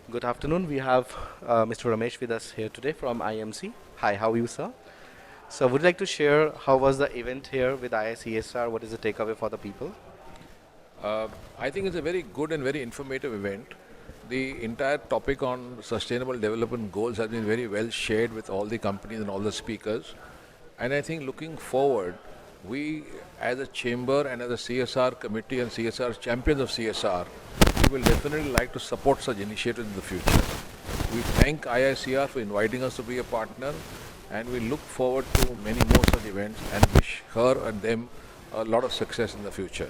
Good afternoon. We have Mr. Ramesh with us here today from IMC. Hi, how are you, sir? So, would you like to share how was the event here with IICSR? What is the takeaway for the people? Uh, I think it's a very good and very informative event. The entire topic on sustainable development goals has been very well shared with all the companies and all the speakers. And I think looking forward, we as a chamber and as a CSR committee and CSR champions of CSR, we will definitely like to support such initiatives in the future. We thank IICR for inviting us to be a partner, and we look forward to many more such events and wish her and them a lot of success in the future.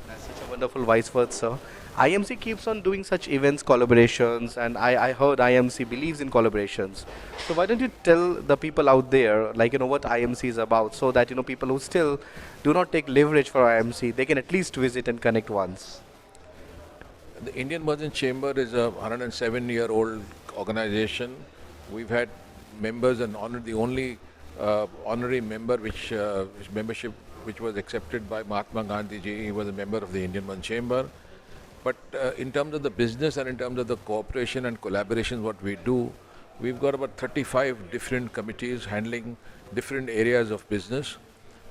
That's such a wonderful wise word, sir. IMC keeps on doing such events, collaborations, and I heard IMC believes in collaborations. So why don't you tell the people out there, like, what IMC is about, so that, people who still do not take leverage for IMC, they can at least visit and connect once. The Indian Merchant Chamber is a 107-year-old organization. We've had members and the only honorary member which membership which was accepted by Mahatma Gandhi ji. He was a member of the Indian Merchant Chamber. But in terms of the business and in terms of the cooperation and collaboration, what we do, we've got about 35 different committees handling different areas of business.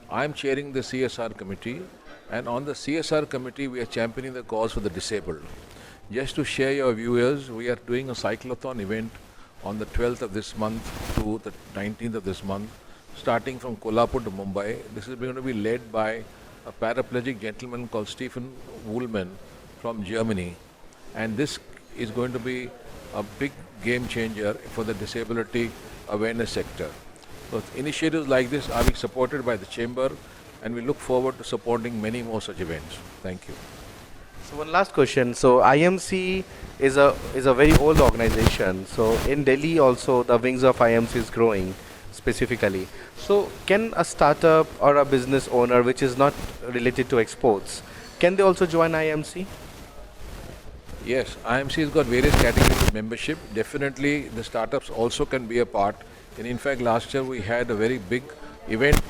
I'm chairing the CSR committee, and on the CSR committee, we are championing the cause for the disabled. Just to share your viewers, we are doing a cyclothon event on the 12th of this month to the 19th of this month, starting from Kolhapur to Mumbai. This is going to be led by a paraplegic gentleman called Stephen Woolman from Germany, and this is going to be a big game changer for the disability awareness sector. So initiatives like this are being supported by the Chamber, and we look forward to supporting many more such events. Thank you. So one last question. So IMC is a very old organization. So in Delhi also the wings of IMC is growing specifically. So can a startup or a business owner which is not related to exports, can they also join IMC? Yes, IMC has got various categories of membership. Definitely, the startups also can be a part. And in fact, last year we had a very big event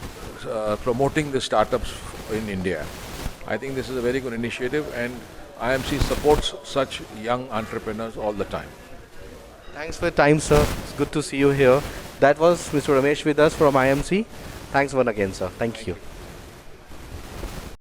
promoting the startups in India. I think this is a very good initiative, and IMC supports such young entrepreneurs all the time. Thanks for your time, sir. It's good to see you here. That was Mr. Ramesh with us from IMC. Thanks once again, sir. Thank Thank you. you.